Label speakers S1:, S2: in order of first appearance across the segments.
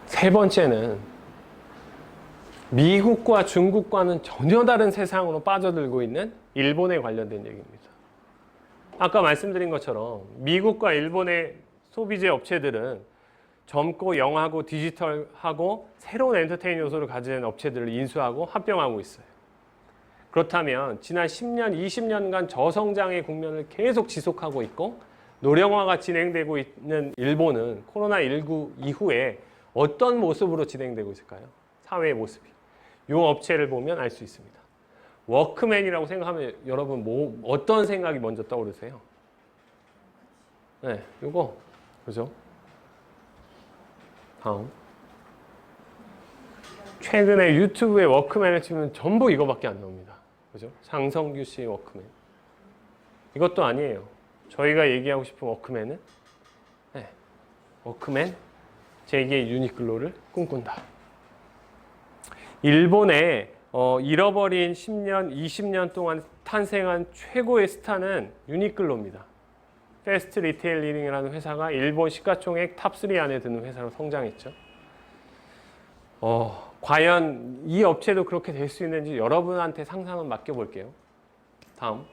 S1: 세 번째는 미국과 중국과는 전혀 다른 세상으로 빠져들고 있는 일본에 관련된 얘기입니다. 아까 말씀드린 것처럼 미국과 일본의 소비재 업체들은 젊고 영하고 디지털하고 새로운 엔터테인 요소를 가진 업체들을 인수하고 합병하고 있어요. 그렇다면 지난 10년, 20년간 저성장의 국면을 계속 지속하고 있고 노령화가 진행되고 있는 일본은 코로나19 이후에 어떤 모습으로 진행되고 있을까요? 사회의 모습이. 이 업체를 보면 알 수 있습니다. 워크맨이라고 생각하면 여러분 어떤 생각이 먼저 떠오르세요? 네, 이거 그죠? 다음. 최근에 유튜브에 워크맨을 치면 전부 이거밖에 안 나옵니다. 그죠? 장성규 씨의 워크맨. 이것도 아니에요. 저희가 얘기하고 싶은 워크맨은 네, 워크맨 제2의 유니클로를 꿈꾼다. 일본의 잃어버린 10년, 20년 동안 탄생한 최고의 스타는 유니클로입니다. 패스트 리테일링이라는 회사가 일본 시가총액 탑3 안에 드는 회사로 성장했죠. 과연 이 업체도 그렇게 될 수 있는지 여러분한테 상상을 맡겨볼게요. 다음.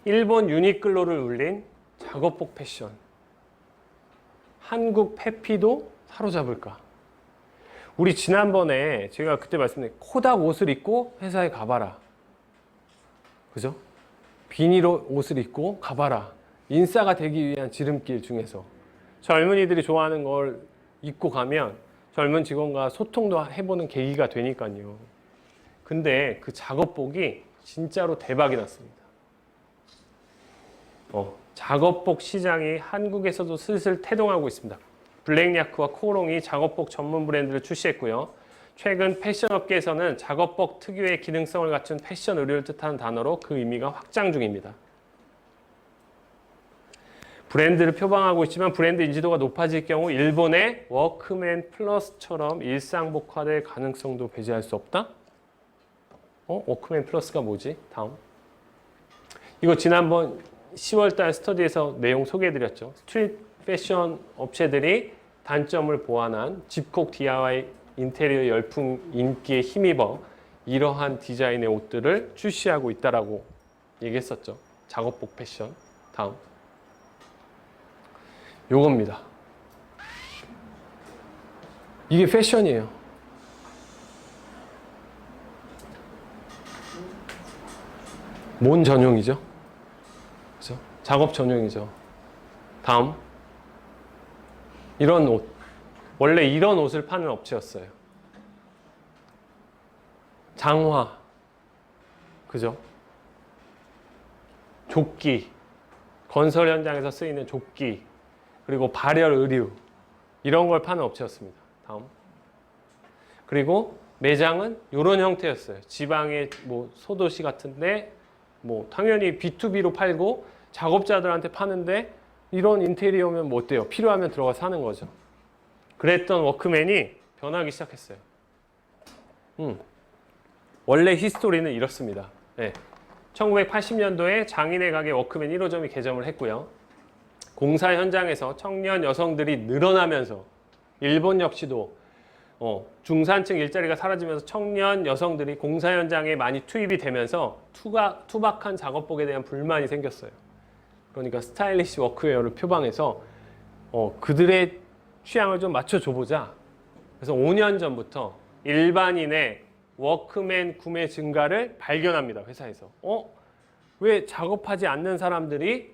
S1: 일본 유니클로를 울린 작업복 패션. 한국 페피도 사로잡을까? 우리 지난번에 제가 그때 말씀드린 코닥 옷을 입고 회사에 가봐라. 그죠? 비닐 옷을 입고 가봐라. 인싸가 되기 위한 지름길 중에서 젊은이들이 좋아하는 걸 입고 가면 젊은 직원과 소통도 해보는 계기가 되니까요. 근데 그 작업복이 진짜로 대박이 났습니다. 작업복 시장이 한국에서도 슬슬 태동하고 있습니다. 블랙야크와 코롱이 작업복 전문 브랜드를 출시했고요. 최근 패션업계에서는 작업복 특유의 기능성을 갖춘 패션 의류를 뜻하는 단어로 그 의미가 확장 중입니다. 브랜드를 표방하고 있지만 브랜드 인지도가 높아질 경우 일본의 워크맨 플러스처럼 일상복화될 가능성도 배제할 수 없다? 워크맨 플러스가 뭐지? 다음. 이거 지난번 10월달 스터디에서 내용 소개해드렸죠. 스트릿 패션 업체들이 단점을 보완한 집콕 DIY 인테리어 열풍 인기에 힘입어 이러한 디자인의 옷들을 출시하고 있다라고 얘기했었죠. 작업복 패션. 다음. 요겁니다. 이게 패션이에요. 뭔 전용이죠? 그죠? 작업 전용이죠. 다음. 이런 옷. 원래 이런 옷을 파는 업체였어요. 장화. 그죠? 조끼. 건설 현장에서 쓰이는 조끼. 그리고 발열 의류. 이런 걸 파는 업체였습니다. 다음. 그리고 매장은 이런 형태였어요. 지방의 소도시 같은데 당연히 B2B로 팔고 작업자들한테 파는데 이런 인테리어면 어때요? 필요하면 들어가 사는 거죠. 그랬던 워크맨이 변하기 시작했어요. 원래 히스토리는 이렇습니다. 네. 1980년도에 장인의 가게 워크맨 1호점이 개점을 했고요. 공사 현장에서 청년 여성들이 늘어나면서 일본 역시도 중산층 일자리가 사라지면서 청년 여성들이 공사 현장에 많이 투입이 되면서 투박한 작업복에 대한 불만이 생겼어요. 그러니까 스타일리시 워크웨어를 표방해서 그들의 취향을 좀 맞춰줘보자. 그래서 5년 전부터 일반인의 워크맨 구매 증가를 발견합니다. 회사에서. 왜 작업하지 않는 사람들이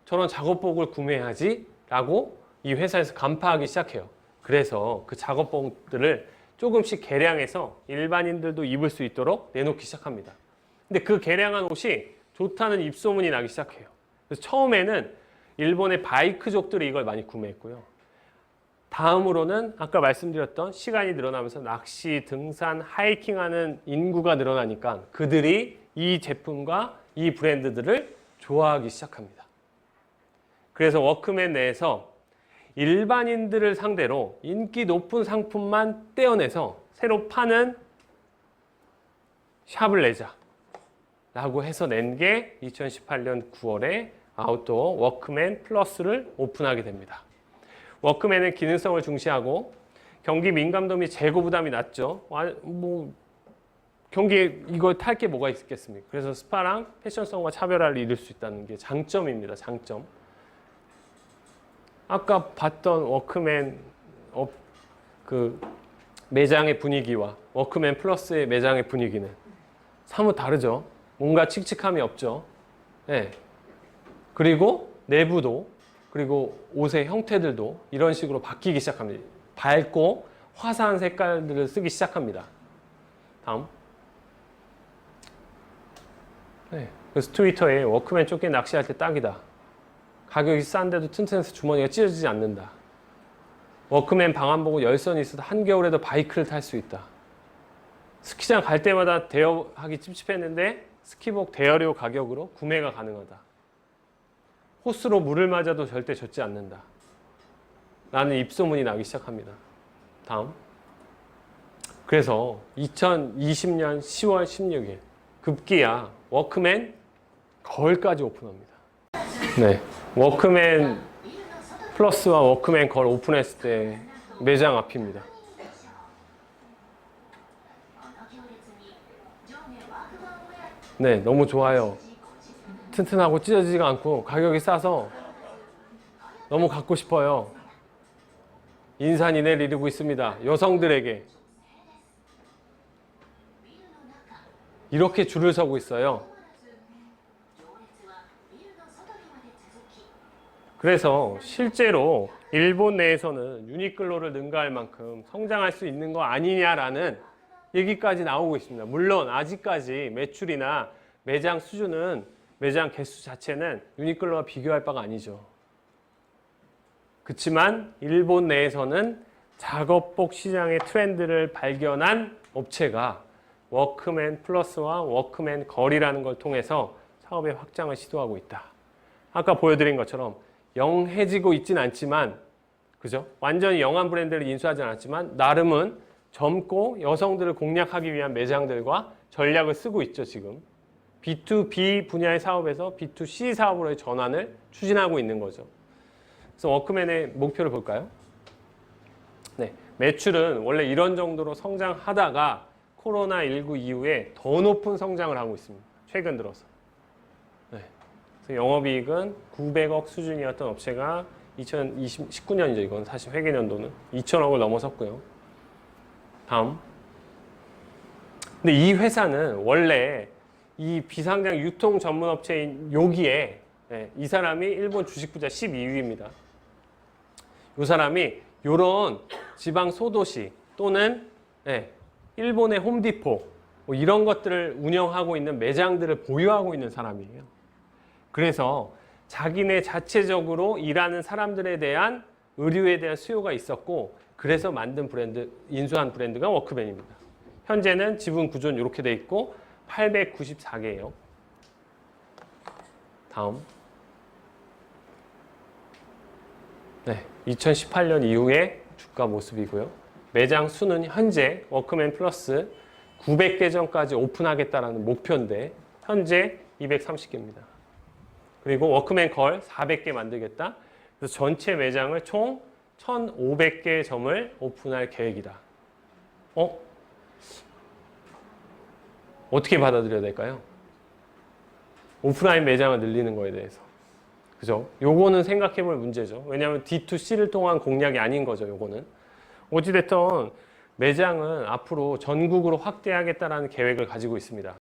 S1: 저런 작업복을 구매하지? 라고 이 회사에서 간파하기 시작해요. 그래서 그 작업복들을 조금씩 개량해서 일반인들도 입을 수 있도록 내놓기 시작합니다. 근데 그 개량한 옷이 좋다는 입소문이 나기 시작해요. 그래서 처음에는 일본의 바이크족들이 이걸 많이 구매했고요. 다음으로는 아까 말씀드렸던 시간이 늘어나면서 낚시, 등산, 하이킹하는 인구가 늘어나니까 그들이 이 제품과 이 브랜드들을 좋아하기 시작합니다. 그래서 워크맨 내에서 일반인들을 상대로 인기 높은 상품만 떼어내서 새로 파는 샵을 내자 라고 해서 낸 게 2018년 9월에 아웃도어 워크맨 플러스를 오픈하게 됩니다. 워크맨은 기능성을 중시하고 경기 민감도 및 재고 부담이 낮죠. 경기에 이거 탈 게 뭐가 있겠습니까? 그래서 스파랑 패션성과 차별화를 이룰 수 있다는 게 장점입니다. 장점. 아까 봤던 워크맨 그 매장의 분위기와 워크맨 플러스의 매장의 분위기는 사뭇 다르죠. 뭔가 칙칙함이 없죠. 네. 그리고 내부도 그리고 옷의 형태들도 이런 식으로 바뀌기 시작합니다. 밝고 화사한 색깔들을 쓰기 시작합니다. 다음. 네. 그래서 트위터에 워크맨 조끼 낚시할 때 딱이다. 가격이 싼데도 튼튼해서 주머니가 찢어지지 않는다. 워크맨 방안 보고 열선이 있어도 한겨울에도 바이크를 탈 수 있다. 스키장 갈 때마다 대여하기 찝찝했는데 스키복 대여료 가격으로 구매가 가능하다. 호스로 물을 맞아도 절대 젖지 않는다. 라는 입소문이 나기 시작합니다. 다음. 그래서 2020년 10월 16일 급기야 워크맨 거울까지 오픈합니다. 네, 워크맨 플러스와 워크맨 걸 오픈했을 때 매장 앞입니다. 네, 너무 좋아요. 튼튼하고 찢어지지가 않고 가격이 싸서 너무 갖고 싶어요. 인산인해를 이루고 있습니다. 여성들에게 이렇게 줄을 서고 있어요. 그래서 실제로 일본 내에서는 유니클로를 능가할 만큼 성장할 수 있는 거 아니냐라는 얘기까지 나오고 있습니다. 물론 아직까지 매출이나 매장 수준은 매장 개수 자체는 유니클로와 비교할 바가 아니죠. 그렇지만 일본 내에서는 작업복 시장의 트렌드를 발견한 업체가 워크맨 플러스와 워크맨 걸이라는 걸 통해서 사업의 확장을 시도하고 있다. 아까 보여드린 것처럼 영해지고 있진 않지만, 그죠? 완전히 영한 브랜드를 인수하지 않았지만 나름은 젊고 여성들을 공략하기 위한 매장들과 전략을 쓰고 있죠, 지금. B2B 분야의 사업에서 B2C 사업으로의 전환을 추진하고 있는 거죠. 그래서 워크맨의 목표를 볼까요? 네, 매출은 원래 이런 정도로 성장하다가 코로나19 이후에 더 높은 성장을 하고 있습니다. 최근 들어서. 네, 그래서 영업이익은 900억 수준이었던 업체가 2019년이죠. 이건 사실 회계연도는 2천억을 넘어섰고요. 다음. 근데 이 회사는 원래 이 비상장 유통 전문 업체인 요기에, 이 사람이 일본 주식 부자 12위입니다. 이 사람이 이런 지방 소도시 또는 일본의 홈디포 뭐 이런 것들을 운영하고 있는 매장들을 보유하고 있는 사람이에요. 그래서 자기네 자체적으로 일하는 사람들에 대한 의류에 대한 수요가 있었고, 그래서 만든 브랜드, 인수한 브랜드가 워크맨입니다. 현재는 지분 구조는 이렇게 돼 있고 894개예요. 다음. 네, 2018년 이후의 주가 모습이고요. 매장 수는 현재 워크맨 플러스 900개점까지 오픈하겠다라는 목표인데 현재 230개입니다. 그리고 워크맨 걸 400개 만들겠다. 그래서 전체 매장을 총 1,500개 점을 오픈할 계획이다. 어떻게 받아들여야 될까요? 오프라인 매장을 늘리는 거에 대해서. 그죠? 요거는 생각해 볼 문제죠. 왜냐하면 D2C를 통한 공략이 아닌 거죠, 요거는. 어찌됐든 매장은 앞으로 전국으로 확대하겠다라는 계획을 가지고 있습니다.